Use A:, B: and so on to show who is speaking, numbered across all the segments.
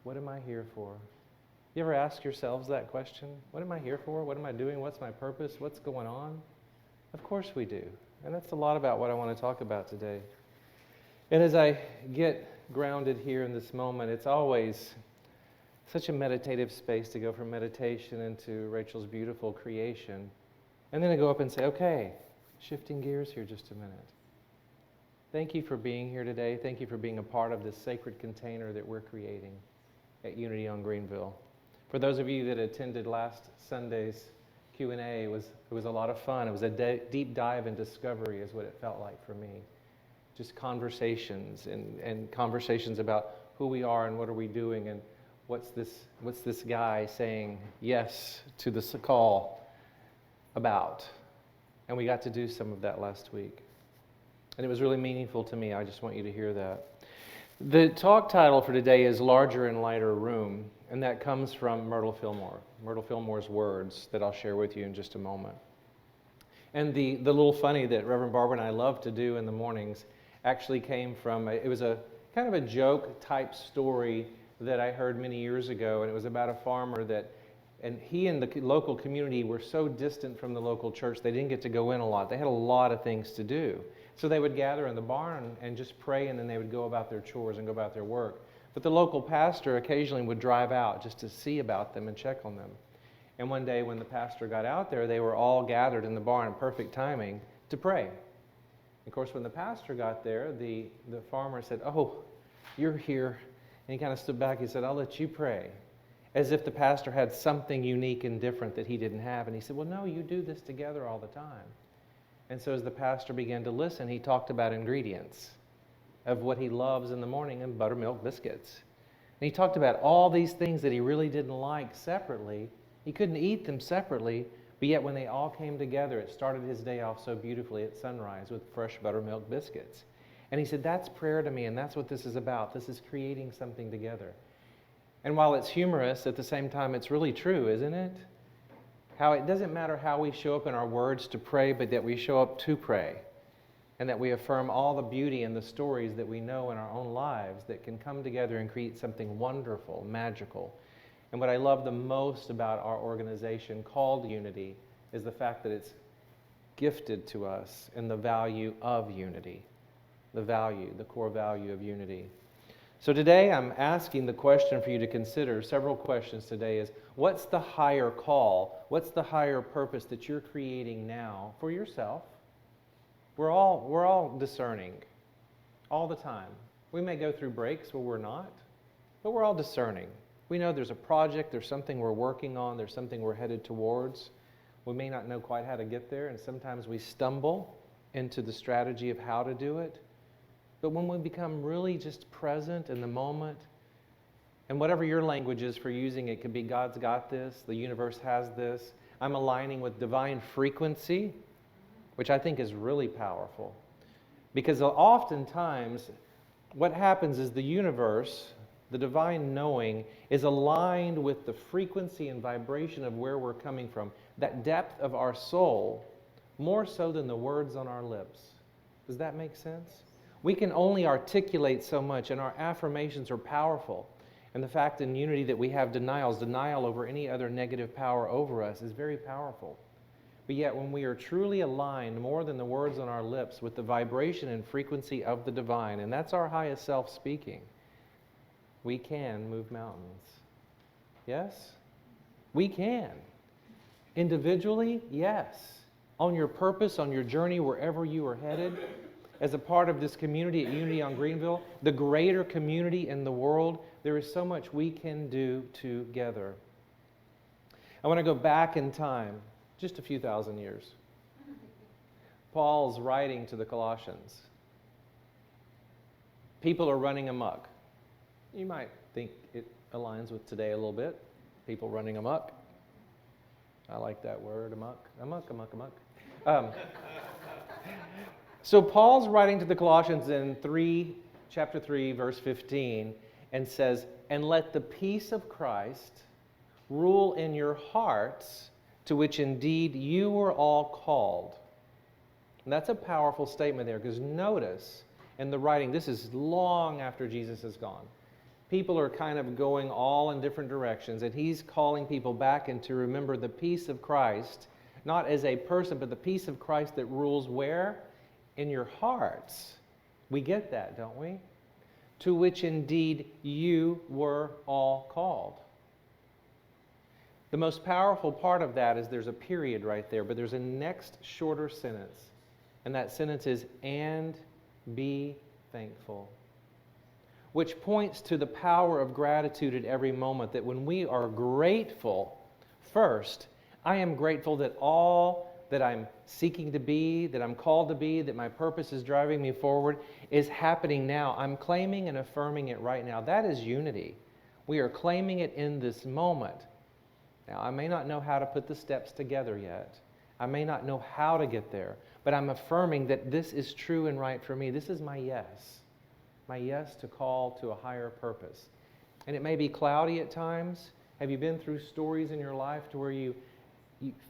A: What am I here for? You ever ask yourselves that question? What am I here for? What am I doing? What's my purpose? What's going on? Of course we do. And that's a lot about what I want to talk about today. And as I get grounded here in this moment, it's always such a meditative space to go from meditation into Rachel's beautiful creation. And then I go up and say, okay, shifting gears here just a minute. Thank you for being here today. Thank you for being a part of this sacred container that we're creating at Unity on Greenville. For those of you that attended last Sunday's Q&A, it was a lot of fun. It was a deep dive and discovery is what it felt like for me. Just conversations and conversations about who we are and what are we doing and what's this guy saying yes to this call about. And we got to do some of that last week. And it was really meaningful to me. I just want you to hear that. The talk title for today is Larger and Lighter Room, and that comes from Myrtle Fillmore's words that I'll share with you in just a moment. And the little funny that Reverend Barbara and I love to do in the mornings actually came from, it was a kind of a joke type story that I heard many years ago, and it was about a farmer and he and the local community were so distant from the local church, they didn't get to go in a lot. They had a lot of things to do. So they would gather in the barn and just pray, and then they would go about their chores and go about their work. But the local pastor occasionally would drive out just to see about them and check on them. And one day when the pastor got out there, they were all gathered in the barn in perfect timing to pray. Of course, when the pastor got there, the farmer said, "Oh, you're here." And he kind of stood back. He said, "I'll let you pray." As if the pastor had something unique and different that he didn't have. And he said, "Well, no, you do this together all the time." And so as the pastor began to listen, he talked about ingredients of what he loves in the morning and buttermilk biscuits. And he talked about all these things that he really didn't like separately. He couldn't eat them separately, but yet when they all came together, it started his day off so beautifully at sunrise with fresh buttermilk biscuits. And he said, that's prayer to me, and that's what this is about. This is creating something together. And while it's humorous, at the same time, it's really true, isn't it? How it doesn't matter how we show up in our words to pray, but that we show up to pray. And that we affirm all the beauty and the stories that we know in our own lives that can come together and create something wonderful, magical. And what I love the most about our organization called Unity is the fact that it's gifted to us in the value of unity. The core value of unity. So today I'm asking the question for you to consider, several questions today is, what's the higher call? What's the higher purpose that you're creating now for yourself? We're all discerning all the time. We may go through breaks where we're not, but we're all discerning. We know there's a project, there's something we're working on, there's something we're headed towards. We may not know quite how to get there, and sometimes we stumble into the strategy of how to do it. But when we become really just present in the moment, and whatever your language is for using it, could be God's got this, the universe has this, I'm aligning with divine frequency, which I think is really powerful. Because oftentimes, what happens is the universe, the divine knowing, is aligned with the frequency and vibration of where we're coming from, that depth of our soul, more so than the words on our lips. Does that make sense? We can only articulate so much, and our affirmations are powerful. And the fact in unity that we have denial over any other negative power over us is very powerful. But yet when we are truly aligned more than the words on our lips with the vibration and frequency of the divine, and that's our highest self speaking, we can move mountains. Yes? We can. Individually, yes. On your purpose, on your journey, wherever you are headed, as a part of this community at Unity on Greenville, the greater community in the world, there is so much we can do together. I want to go back in time, just a few thousand years. Paul's writing to the Colossians. People are running amok. You might think it aligns with today a little bit. People running amok. I like that word, amok. Amok. So Paul's writing to the Colossians in chapter 3, verse 15, and says, "And let the peace of Christ rule in your hearts, to which indeed you were all called." And that's a powerful statement there, because notice in the writing, this is long after Jesus is gone. people are kind of going all in different directions, and he's calling people back and to remember the peace of Christ, not as a person, but the peace of Christ that rules where? In your hearts. We get that, don't we? To which indeed you were all called. The most powerful part of that is there's a period right there, but there's a next shorter sentence. And that sentence is, and be thankful. Which points to the power of gratitude at every moment, that when we are grateful, first, I am grateful that all that I'm seeking to be, that I'm called to be, that my purpose is driving me forward, is happening now. I'm claiming and affirming it right now. That is unity. We are claiming it in this moment. Now, I may not know how to put the steps together yet. I may not know how to get there, but I'm affirming that this is true and right for me. This is my yes. My yes to call to a higher purpose. And it may be cloudy at times. Have you been through stories in your life to where you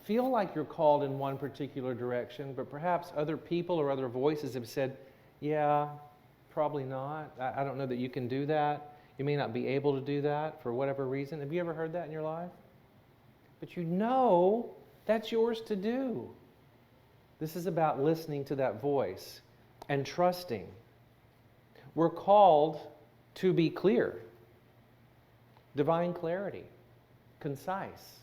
A: feel like you're called in one particular direction, but perhaps other people or other voices have said, yeah, probably not. I don't know that you can do that. You may not be able to do that for whatever reason. Have you ever heard that in your life? But you know that's yours to do. This is about listening to that voice and trusting. We're called to be clear, divine clarity, concise,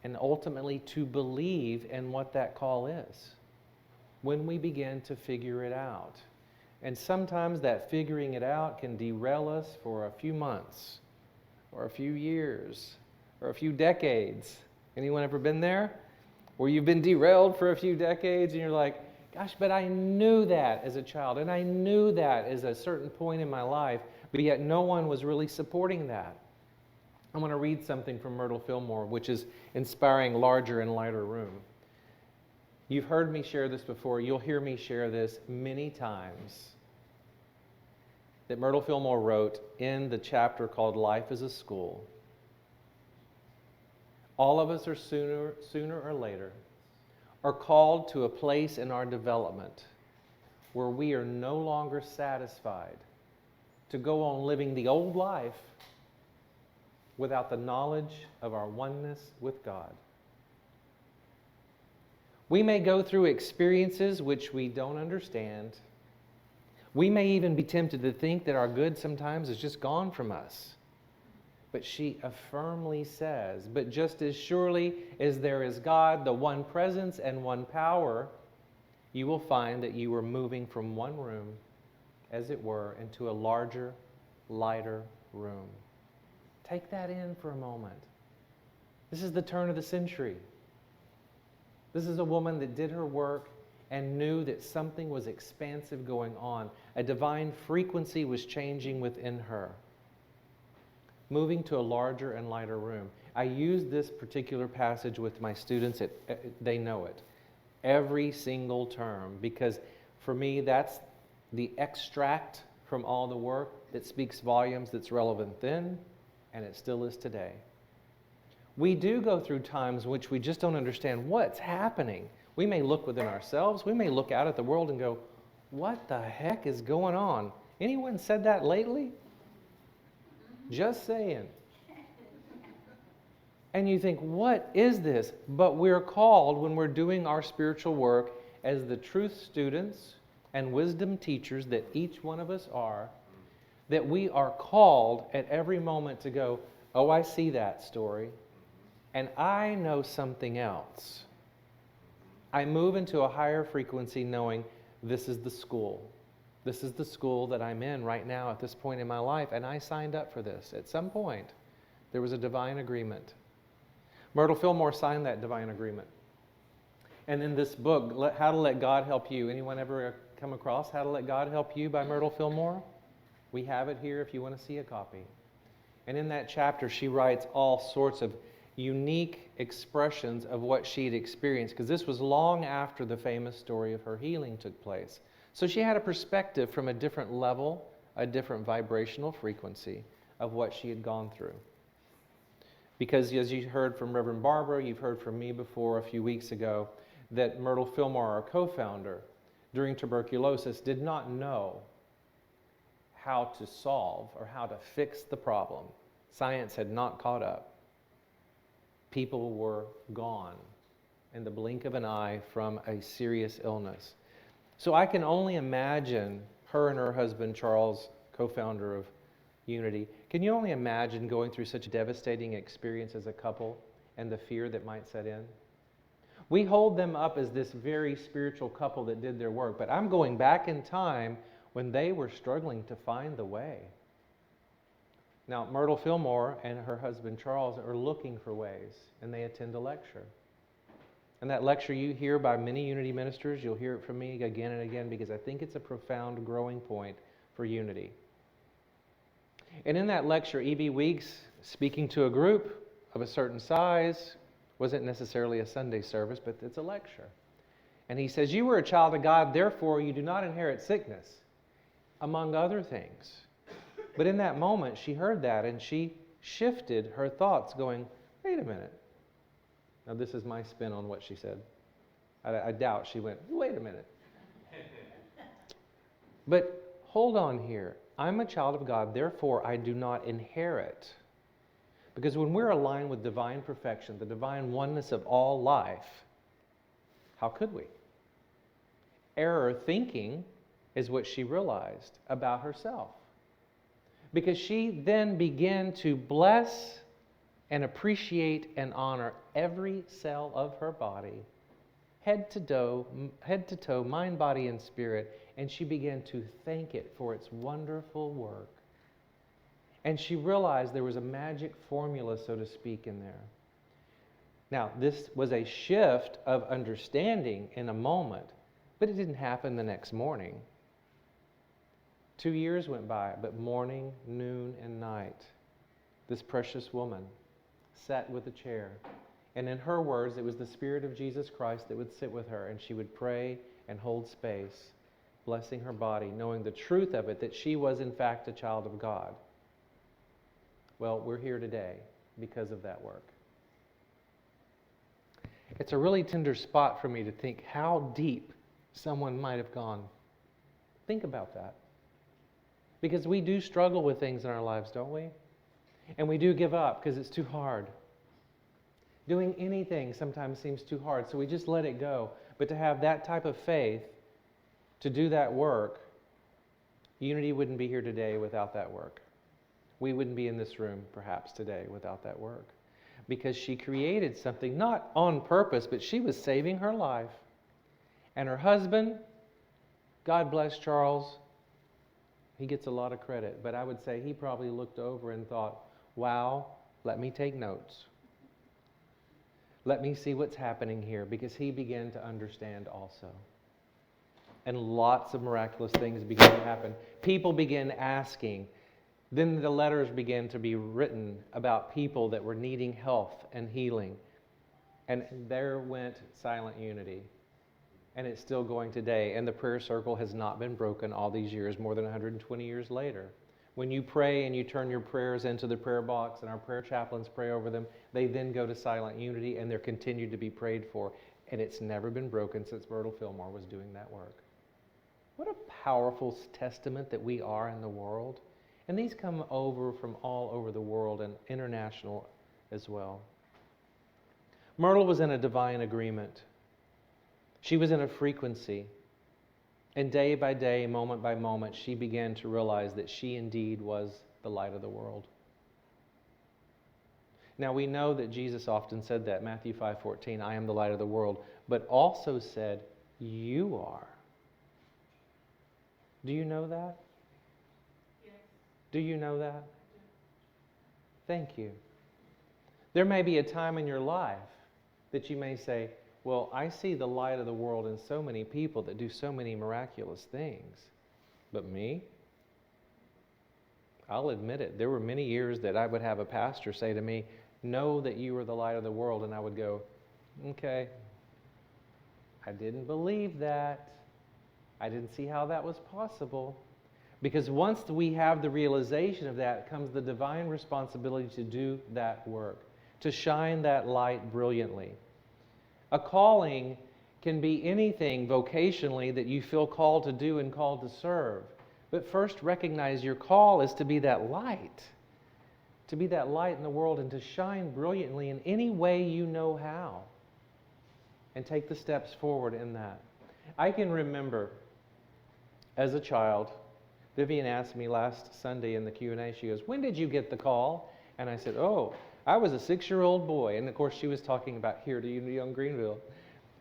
A: and ultimately to believe in what that call is when we begin to figure it out. And sometimes that figuring it out can derail us for a few months or a few years or a few decades. Anyone ever been there? Where you've been derailed for a few decades and you're like, gosh, but I knew that as a child, and I knew that as a certain point in my life, but yet no one was really supporting that. I want to read something from Myrtle Fillmore, which is inspiring larger and lighter room. You've heard me share this before. You'll hear me share this many times. That Myrtle Fillmore wrote in the chapter called Life as a School. All of us are sooner or later are called to a place in our development where we are no longer satisfied to go on living the old life without the knowledge of our oneness with God. We may go through experiences which we don't understand. We may even be tempted to think that our good sometimes is just gone from us. But she firmly says, but just as surely as there is God, the one presence and one power, you will find that you are moving from one room, as it were, into a larger, lighter room. Take that in for a moment. This is the turn of the century. This is a woman that did her work and knew that something was expansive going on. A divine frequency was changing within her, moving to a larger and lighter room. I use this particular passage with my students. They know it. Every single term, because for me, that's the extract from all the work that speaks volumes, that's relevant then, and it still is today. We do go through times in which we just don't understand what's happening. We may look within ourselves. We may look out at the world and go, what the heck is going on? Anyone said that lately? Just saying. And you think, what is this? But we're called, when we're doing our spiritual work, as the truth students and wisdom teachers that each one of us are, that we are called at every moment to go, oh, I see that story, and I know something else. I move into a higher frequency knowing this is the school. This is the school that I'm in right now at this point in my life, and I signed up for this. At some point, there was a divine agreement. Myrtle Fillmore signed that divine agreement. And in this book, How to Let God Help You, anyone ever come across How to Let God Help You by Myrtle Fillmore? We have it here if you want to see a copy. And in that chapter, she writes all sorts of unique expressions of what she'd experienced, because this was long after the famous story of her healing took place. So she had a perspective from a different level, a different vibrational frequency of what she had gone through. Because as you heard from Reverend Barbara, you've heard from me before a few weeks ago, that Myrtle Fillmore, our co-founder, during tuberculosis, did not know how to solve or how to fix the problem. Science had not caught up. People were gone in the blink of an eye from a serious illness. So I can only imagine her and her husband, Charles, co-founder of Unity, can you only imagine going through such a devastating experience as a couple and the fear that might set in? We hold them up as this very spiritual couple that did their work, but I'm going back in time when they were struggling to find the way. Now, Myrtle Fillmore and her husband Charles are looking for ways, and they attend a lecture. And that lecture you hear by many Unity ministers, you'll hear it from me again and again because I think it's a profound growing point for Unity. And in that lecture, E.B. Weeks, speaking to a group of a certain size, wasn't necessarily a Sunday service, but it's a lecture. And he says, you were a child of God, therefore you do not inherit sickness, among other things. But in that moment, she heard that and she shifted her thoughts going, wait a minute. Now this is my spin on what she said. I doubt she went, wait a minute. But hold on here. I'm a child of God, therefore I do not inherit. Because when we're aligned with divine perfection, the divine oneness of all life, how could we? Error thinking is what she realized about herself. Because she then began to bless and appreciate and honor every cell of her body, head to toe, mind, body, and spirit, and she began to thank it for its wonderful work. And she realized there was a magic formula, so to speak, in there. Now, this was a shift of understanding in a moment, but it didn't happen the next morning. 2 years went by, but morning, noon, and night, this precious woman sat with a chair. And in her words, it was the Spirit of Jesus Christ that would sit with her, and she would pray and hold space, blessing her body, knowing the truth of it, that she was in fact a child of God. Well, we're here today because of that work. It's a really tender spot for me to think how deep someone might have gone. Think about that. Because we do struggle with things in our lives, don't we? And we do give up because it's too hard. Doing anything sometimes seems too hard, so we just let it go. But to have that type of faith, to do that work, Unity wouldn't be here today without that work. We wouldn't be in this room, perhaps, today without that work. Because she created something, not on purpose, but she was saving her life. And her husband, God bless Charles, he gets a lot of credit, but I would say he probably looked over and thought, wow, let me take notes. Let me see what's happening here, because he began to understand also. And lots of miraculous things began to happen. People began asking. Then the letters began to be written about people that were needing health and healing. And there went Silent Unity. And it's still going today. And the prayer circle has not been broken all these years, more than 120 years later. When you pray and you turn your prayers into the prayer box and our prayer chaplains pray over them, they then go to Silent Unity and they're continued to be prayed for. And it's never been broken since Myrtle Fillmore was doing that work. What a powerful testament that we are in the world. And these come over from all over the world and international as well. Myrtle was in a divine agreement. She was in a frequency. And day by day, moment by moment, she began to realize that she indeed was the light of the world. Now we know that Jesus often said that, Matthew 5:14, I am the light of the world, but also said, you are. Do you know that? Yes. Do you know that? Thank you. There may be a time in your life that you may say, well, I see the light of the world in so many people that do so many miraculous things. But me? I'll admit it. There were many years that I would have a pastor say to me, know that you are the light of the world. And I would go, okay, I didn't believe that. I didn't see how that was possible. Because once we have the realization of that, comes the divine responsibility to do that work, to shine that light brilliantly. A calling can be anything vocationally that you feel called to do and called to serve. But first recognize your call is to be that light. To be that light in the world and to shine brilliantly in any way you know how. And take the steps forward in that. I can remember as a child, Vivian asked me last Sunday in the Q&A, she goes, "When did you get the call?" And I said, "Oh, I was a 6-year-old boy." And of course she was talking about here to Young Greenville.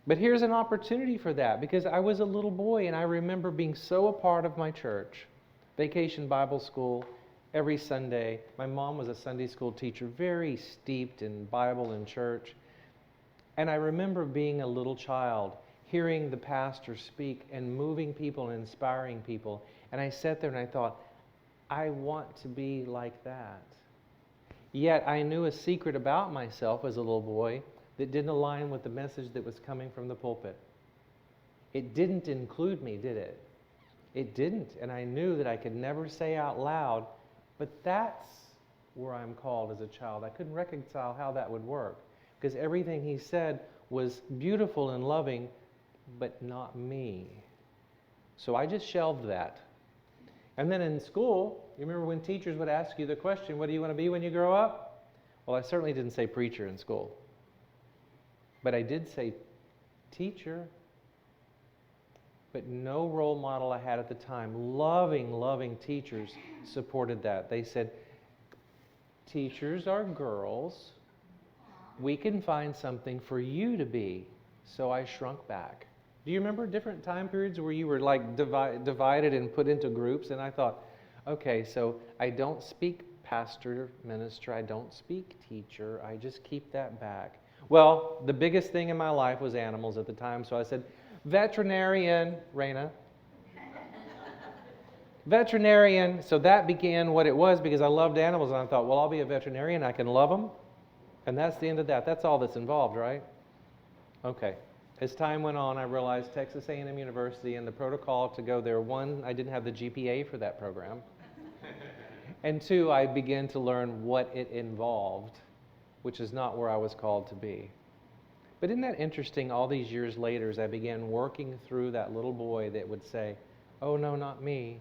A: But here's an opportunity for that because I was a little boy and I remember being so a part of my church. Vacation Bible School every Sunday. My mom was a Sunday school teacher, very steeped in Bible and church. And I remember being a little child, hearing the pastor speak and moving people and inspiring people. And I sat there and I thought, I want to be like that. Yet I knew a secret about myself as a little boy that didn't align with the message that was coming from the pulpit. It didn't include me, did it? It didn't. And I knew that I could never say out loud, but that's where I'm called as a child. I couldn't reconcile how that would work because everything he said was beautiful and loving, but not me. So I just shelved that. And then in school, you remember when teachers would ask you the question, what do you want to be when you grow up? Well, I certainly didn't say preacher in school. But I did say teacher. But no role model I had at the time, loving teachers, supported that. They said, teachers are girls. We can find something for you to be. So I shrunk back. Do you remember different time periods where you were like divided and put into groups? And I thought, okay, so I don't speak pastor, minister, I don't speak teacher, I just keep that back. Well, the biggest thing in my life was animals at the time, so I said, veterinarian, Raina. Veterinarian, so that began what it was because I loved animals and I thought, well, I'll be a veterinarian, I can love them. And that's the end of that. That's all that's involved, right? Okay. As time went on, I realized Texas A&M University and the protocol to go there, one, I didn't have the GPA for that program. And two, I began to learn what it involved, which is not where I was called to be. But isn't that interesting, all these years later, as I began working through that little boy that would say, oh no, not me.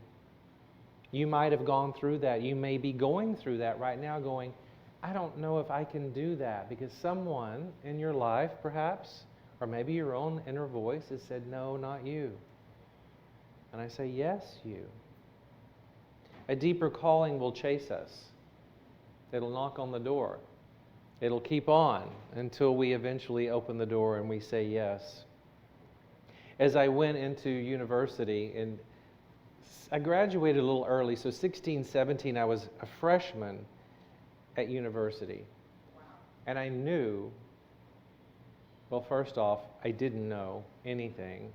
A: You might have gone through that. You may be going through that right now going, I don't know if I can do that because someone in your life, perhaps, or maybe your own inner voice has said, no, not you. And I say, yes, you. A deeper calling will chase us. It'll knock on the door. It'll keep on until we eventually open the door and we say yes. As I went into university, and I graduated a little early, so 16, 17, I was a freshman at university. Wow. And I knew, well, first off, I didn't know anything,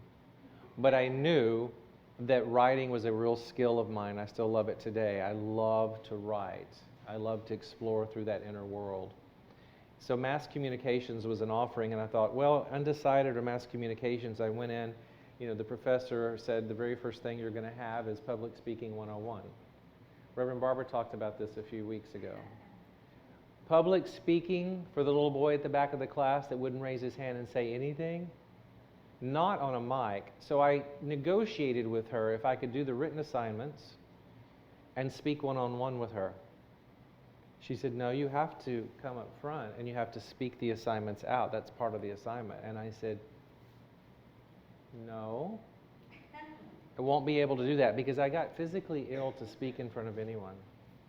A: but I knew that writing was a real skill of mine. I still love it today. I love to write. I love to explore through that inner world. So mass communications was an offering, and I thought, well, undecided or mass communications, I went in. You know, the professor said the very first thing you're going to have is public speaking 101. Reverend Barbara talked about this a few weeks ago. Public speaking for the little boy at the back of the class that wouldn't raise his hand and say anything, not on a mic. So I negotiated with her if I could do the written assignments and speak one-on-one with her. She said, no, you have to come up front and you have to speak the assignments out. That's part of the assignment. And I said, no, I won't be able to do that because I got physically ill to speak in front of anyone.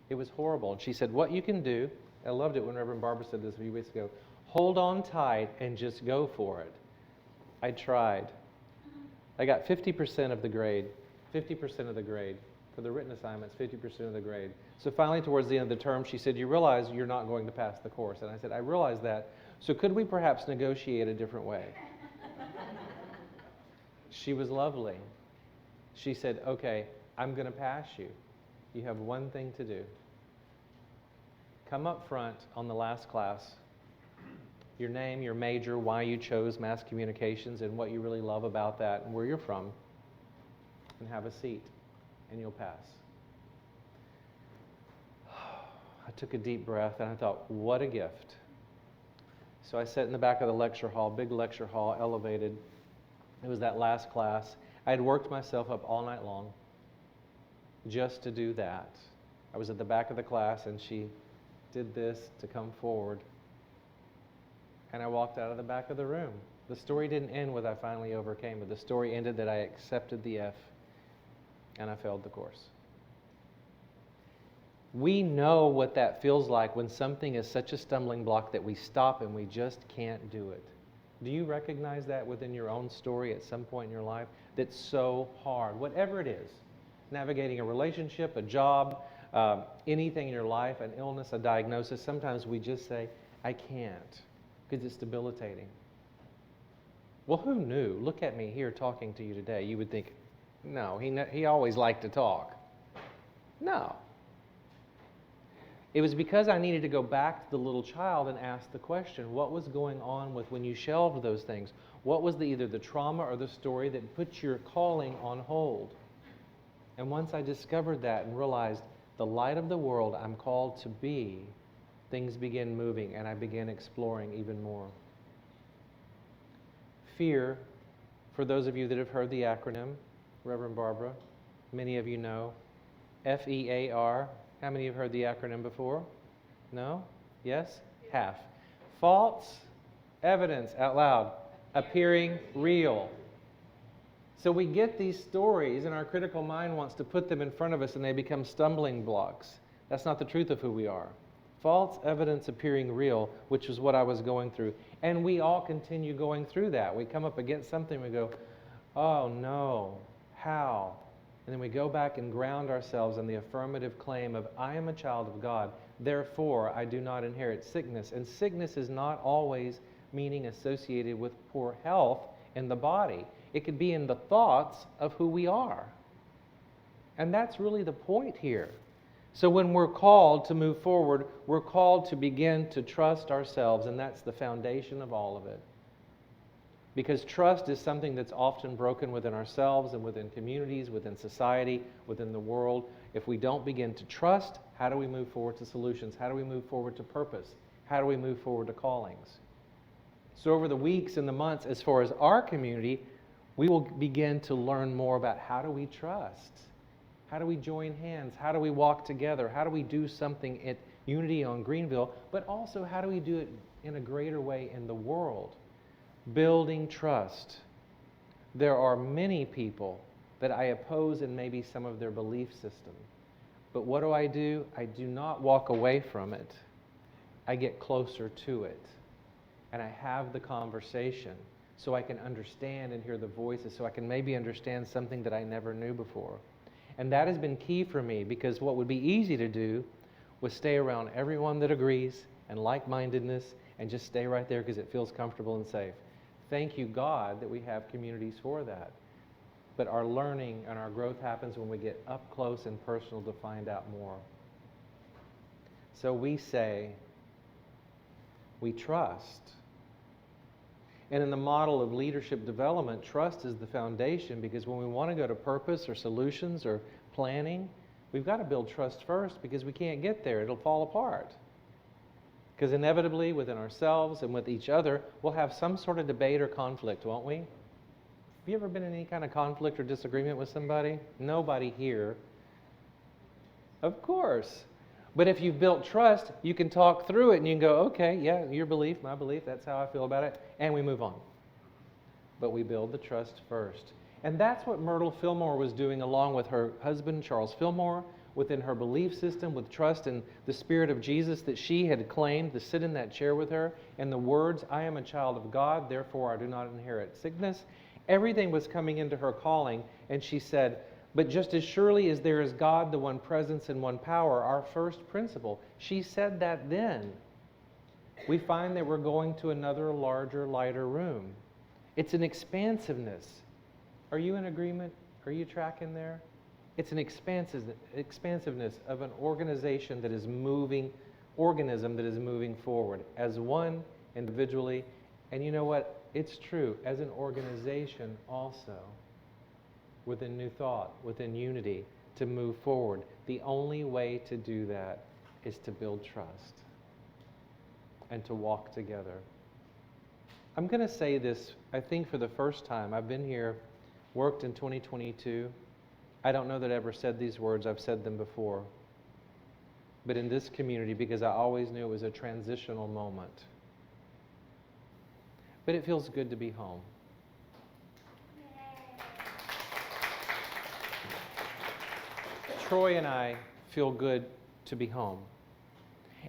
A: It was horrible. And she said, what you can do, I loved it when Reverend Barbara said this a few weeks ago, hold on tight and just go for it. I tried. I got 50% of the grade, 50% of the grade. For the written assignments, 50% of the grade. So finally, towards the end of the term, she said, you realize you're not going to pass the course. And I said, I realize that. So could we perhaps negotiate a different way? She was lovely. She said, okay, I'm going to pass you. You have one thing to do. Come up front on the last class. Your name, your major, why you chose mass communications, and what you really love about that, and where you're from, and have a seat, and you'll pass. I took a deep breath, and I thought, what a gift. So I sat in the back of the lecture hall, big lecture hall, elevated. It was that last class. I had worked myself up all night long. just to do that. I was at the back of the class and she did this to come forward. And I walked out of the back of the room. The story didn't end with I finally overcame it. The story ended that I accepted the F and I failed the course. We know what that feels like when something is such a stumbling block that we stop and we just can't do it. Do you recognize that within your own story at some point in your life? That's so hard, whatever it is. Navigating a relationship, a job, anything in your life, an illness, a diagnosis. Sometimes we just say, I can't, because it's debilitating. Well, who knew? Look at me here talking to you today. You would think, no, he always liked to talk. No. It was because I needed to go back to the little child and ask the question, what was going on with when you shelved those things? What was either the trauma or the story that put your calling on hold? And once I discovered that and realized the light of the world I'm called to be, things began moving and I began exploring even more. Fear, for those of you that have heard the acronym, Reverend Barbara, many of you know, FEAR. How many have heard the acronym before? No? Yes? Half. False evidence, out loud, appearing real. So we get these stories and our critical mind wants to put them in front of us and they become stumbling blocks. That's not the truth of who we are. False evidence appearing real, which is what I was going through. And we all continue going through that. We come up against something, we go, oh no, how? And then we go back and ground ourselves in the affirmative claim of, I am a child of God, therefore I do not inherit sickness. And sickness is not always meaning associated with poor health in the body. It could be in the thoughts of who we are. And that's really the point here. So when we're called to move forward, we're called to begin to trust ourselves, and that's the foundation of all of it. Because trust is something that's often broken within ourselves and within communities, within society, within the world. If we don't begin to trust, how do we move forward to solutions? How do we move forward to purpose? How do we move forward to callings? So over the weeks and the months, as far as our community, we will begin to learn more about how do we trust? How do we join hands? How do we walk together? How do we do something at Unity on Greenville? But also, how do we do it in a greater way in the world? Building trust. There are many people that I oppose in maybe some of their belief system. But what do? I do not walk away from it. I get closer to it. And I have the conversation so I can understand and hear the voices, so I can maybe understand something that I never knew before. And that has been key for me, because what would be easy to do was stay around everyone that agrees and like-mindedness and just stay right there because it feels comfortable and safe. Thank you, God, that we have communities for that. But our learning and our growth happens when we get up close and personal to find out more. So we say, we trust. And in the model of leadership development, trust is the foundation, because when we want to go to purpose or solutions or planning, we've got to build trust first, because we can't get there. It'll fall apart. Because inevitably, within ourselves and with each other, we'll have some sort of debate or conflict, won't we? Have you ever been in any kind of conflict or disagreement with somebody? Nobody here. Of course. But if you've built trust, you can talk through it and you can go, okay, yeah, your belief, my belief, that's how I feel about it, and we move on. But we build the trust first. And that's what Myrtle Fillmore was doing along with her husband, Charles Fillmore, within her belief system, with trust in the Spirit of Jesus that she had claimed to sit in that chair with her, and the words, I am a child of God, therefore I do not inherit sickness. Everything was coming into her calling, and she said, but just as surely as there is God, the one presence and one power, our first principle. She said that then. We find that we're going to another larger, lighter room. It's an expansiveness. Are you in agreement? Are you tracking there? It's an expansiveness of an organism that is moving forward as one individually. And you know what? It's true, as an organization also. Within New Thought, within Unity, to move forward. The only way to do that is to build trust and to walk together. I'm going to say this, I think for the first time. I've been here, worked in 2022, I don't know that I ever said these words, I've said them before. But in this community, because I always knew it was a transitional moment. But it feels good to be home. Troy and I feel good to be home.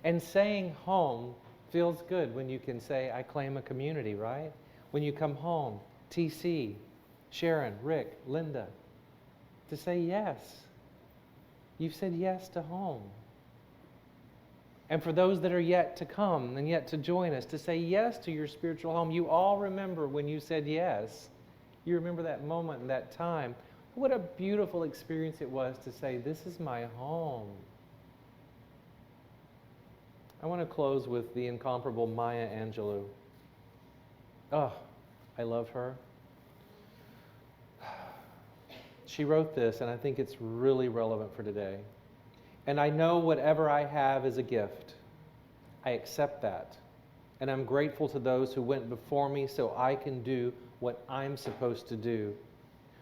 A: And saying home feels good when you can say, I claim a community, right? When you come home, TC, Sharon, Rick, Linda, to say yes. You've said yes to home. And for those that are yet to come and yet to join us, to say yes to your spiritual home. You all remember when you said yes. You remember that moment and that time. What a beautiful experience it was to say, this is my home. I want to close with the incomparable Maya Angelou. Oh, I love her. She wrote this, and I think it's really relevant for today. And I know whatever I have is a gift. I accept that. And I'm grateful to those who went before me so I can do what I'm supposed to do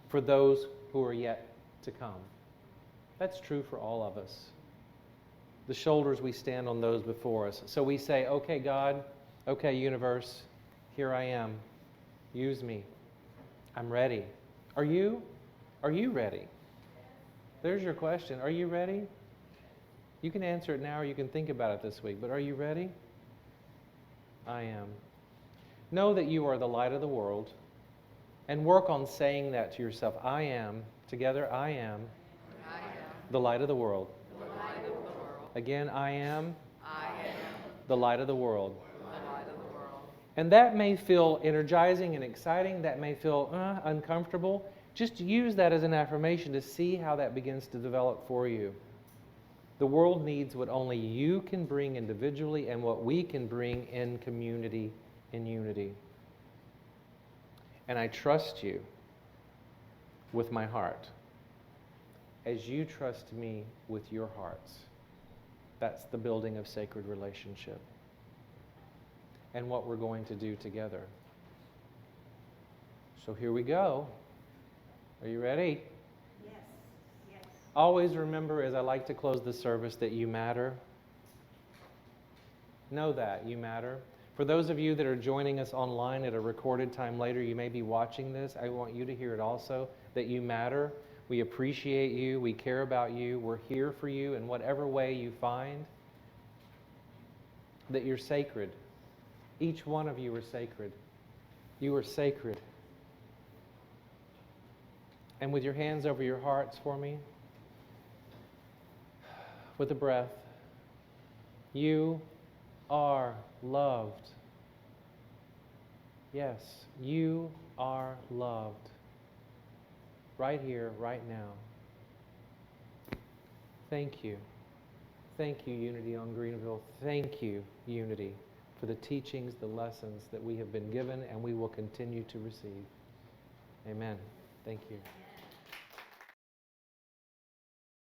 A: for those who are yet to come. That's true for all of us. The shoulders we stand on those before us. So we say, okay, God, okay, universe, here I am. Use me. I'm ready. Are you? Are you ready? There's your question. Are you ready? You can answer it now or you can think about it this week, but are you ready? I am. Know that you are the light of the world and work on saying that to yourself. I am. Together, I am the light of the world.
B: The light of the world.
A: Again, I am
B: I am
A: the light of the world.
B: the light of the world.
A: And that may feel energizing and exciting. That may feel uncomfortable. Just use that as an affirmation to see how that begins to develop for you. The world needs what only you can bring individually and what we can bring in community, in unity. And I trust you with my heart as you trust me with your hearts. That's the building of sacred relationship and what we're going to do together. So here we go. Are you ready?
B: Yes. Yes.
A: Always remember, as I like to close the service, that you matter. Know that you matter. For those of you that are joining us online at a recorded time later, you may be watching this. I want you to hear it also, that you matter. We appreciate you. We care about you. We're here for you in whatever way you find. That you're sacred. Each one of you are sacred. You are sacred. And with your hands over your hearts for me, with a breath, you are loved. Yes, you are loved. Right here, right now. Thank you. Thank you, Unity on Greenville. Thank you, Unity, for the teachings, the lessons that we have been given and we will continue to receive. Amen. Thank you.